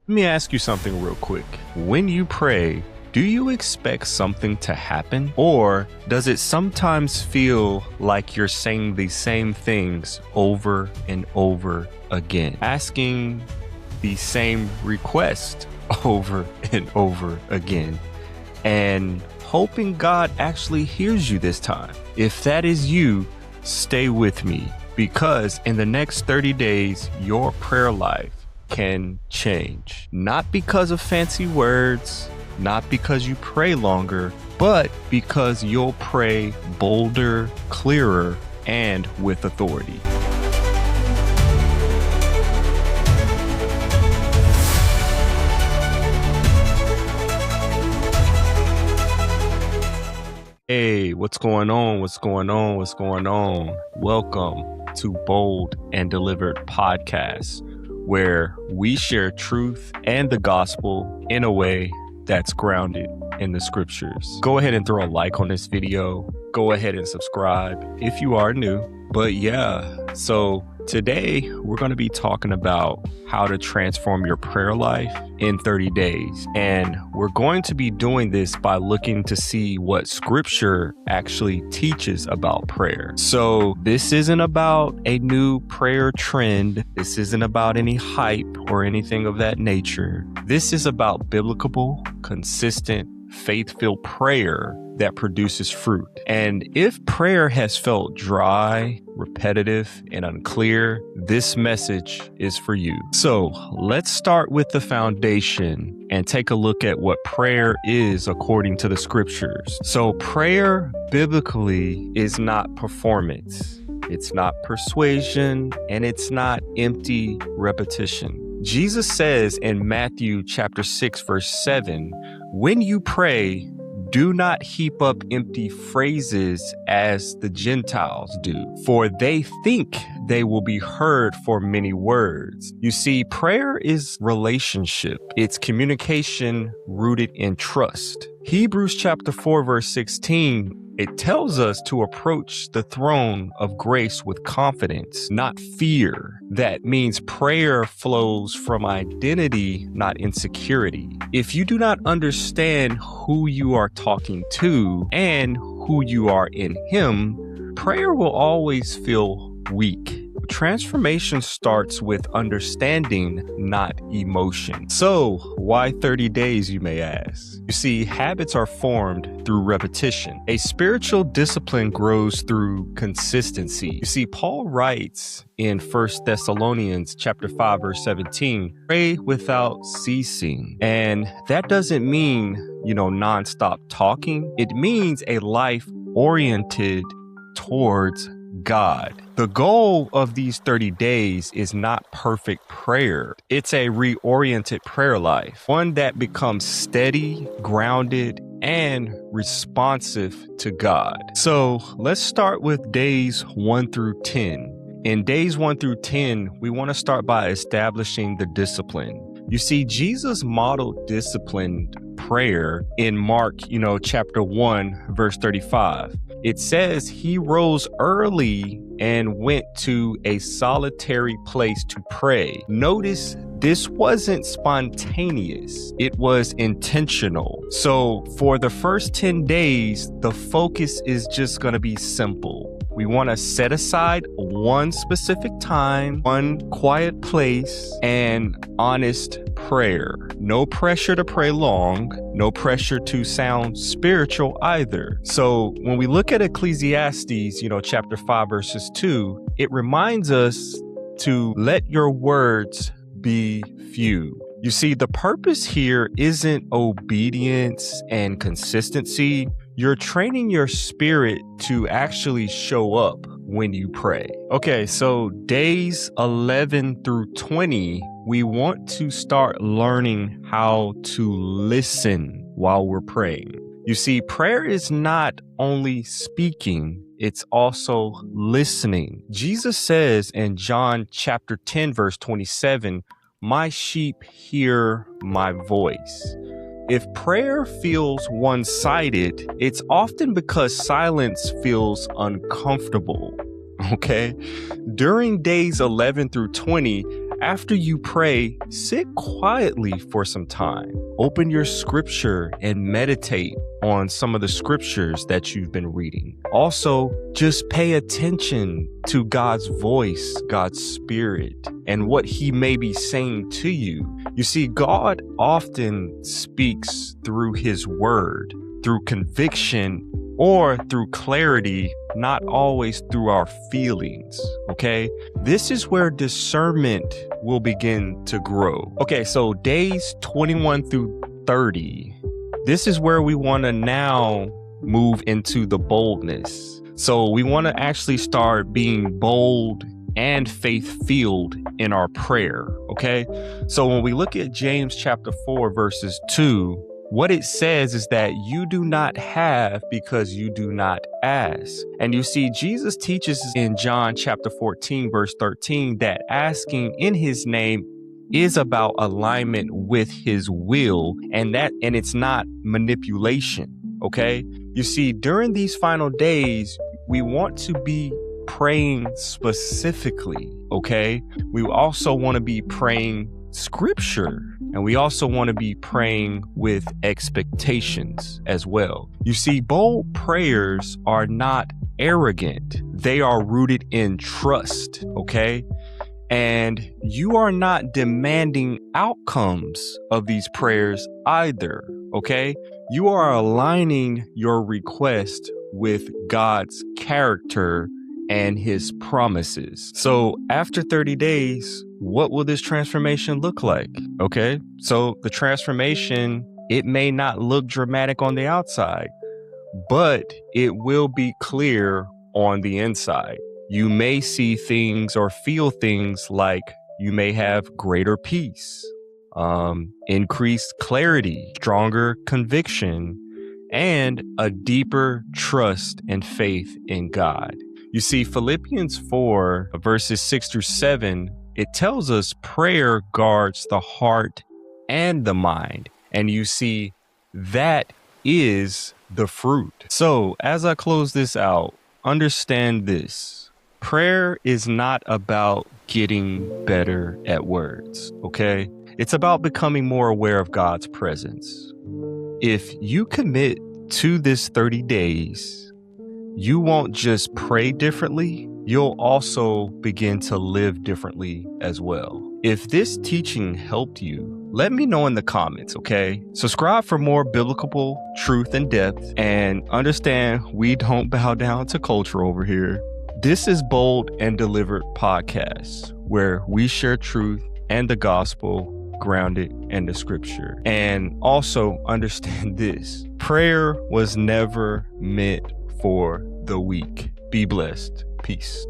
Let me ask you something real quick. When you pray, do you expect something to happen? Or does it sometimes feel like you're saying the same things over and over again? Asking the same request over and over again, and hoping God actually hears you this time. If that is you, stay with me, because in the next 30 days, your prayer life can change. Not because of fancy words, not because you pray longer, but because you'll pray bolder, clearer, and with authority. Hey, what's going on? What's going on? What's going on? Welcome to Bold and Delivered Podcast, where we share truth and the gospel in a way that's grounded in the scriptures. Go ahead and throw a like on this video. Go ahead and subscribe if you are new. But yeah, so today we're going to be talking about how to transform your prayer life in 30 days. And we're going to be doing this by looking to see what scripture actually teaches about prayer. So this isn't about a new prayer trend. This isn't about any hype or anything of that nature. This is about biblical, consistent, faith-filled prayer that produces fruit. And if prayer has felt dry, repetitive, and unclear, this message is for you. So let's start with the foundation and take a look at what prayer is according to the scriptures. So prayer biblically is not performance. It's not persuasion, and it's not empty repetition. Jesus says in Matthew chapter 6, verse 7, when you pray, do not heap up empty phrases as the Gentiles do, for they think they will be heard for many words. You see, prayer is relationship. It's communication rooted in trust. Hebrews chapter 4, verse 16, it tells us to approach the throne of grace with confidence, not fear. That means prayer flows from identity, not insecurity. If you do not understand who you are talking to and who you are in Him, prayer will always feel weak. Transformation starts with understanding, not emotion. So, why 30 days, you may ask? You see, habits are formed through repetition. A spiritual discipline grows through consistency. You see, Paul writes in 1 Thessalonians chapter 5, verse 17, pray without ceasing. And that doesn't mean, nonstop talking. It means a life oriented towards God. The goal of these 30 days is not perfect prayer. It's a reoriented prayer life, one that becomes steady, grounded, and responsive to God. So let's start with days 1 through 10. In days 1 through 10, we want to start by establishing the discipline. You see, Jesus modeled disciplined prayer in Mark, chapter 1, verse 35. It says he rose early and went to a solitary place to pray. Notice this wasn't spontaneous. It was intentional. So for the first 10 days, the focus is just going to be simple. We want to set aside one specific time, one quiet place, and honest prayer. No pressure to pray long, no pressure to sound spiritual either. So when we look at Ecclesiastes, chapter 5, verses 2, it reminds us to let your words be few. You see, the purpose here isn't obedience and consistency. You're training your spirit to actually show up when you pray. Okay, so days 11 through 20, we want to start learning how to listen while we're praying. You see, prayer is not only speaking, it's also listening. Jesus says in John chapter 10, verse 27, my sheep hear my voice. If prayer feels one-sided, it's often because silence feels uncomfortable. Okay? During days 11 through 20, after you pray, sit quietly for some time. Open your scripture and meditate on some of the scriptures that you've been reading. Also, just pay attention to God's voice, God's spirit, and what he may be saying to you. You see, God often speaks through his word, through conviction, or through clarity, not always through our feelings, okay? This is where discernment will begin to grow. Okay, so days 21 through 30, this is where we want to now move into the boldness. So we want to actually start being bold and faith-filled in our prayer, okay? So when we look at James chapter 4, verses 2, what it says is that you do not have because you do not ask. And you see, Jesus teaches in John chapter 14, verse 13, that asking in his name is about alignment with his will, and it's not manipulation, okay? You see, during these final days, we want to be praying specifically, okay? We also want to be praying scripture, and we also want to be praying with expectations as well. You see, bold prayers are not arrogant. They are rooted in trust, okay? And you are not demanding outcomes of these prayers either, okay? You are aligning your request with God's character and his promises. So after 30 days, what will this transformation look like? Okay, so the transformation, it may not look dramatic on the outside, but it will be clear on the inside. You may see things or feel things like you may have greater peace, increased clarity, stronger conviction, and a deeper trust and faith in God. You see, Philippians 4, verses 6 through 7, it tells us prayer guards the heart and the mind. And you see, that is the fruit. So as I close this out, understand this. Prayer is not about getting better at words, okay? It's about becoming more aware of God's presence. If you commit to this 30 days, you won't just pray differently, you'll also begin to live differently as well. If this teaching helped you, let me know in the comments, okay? Subscribe for more biblical truth and depth, and understand we don't bow down to culture over here. This is Bold and Delivered Podcast, where we share truth and the gospel grounded in the scripture. And also understand this: prayer was never meant for the weak. Be blessed. Peace.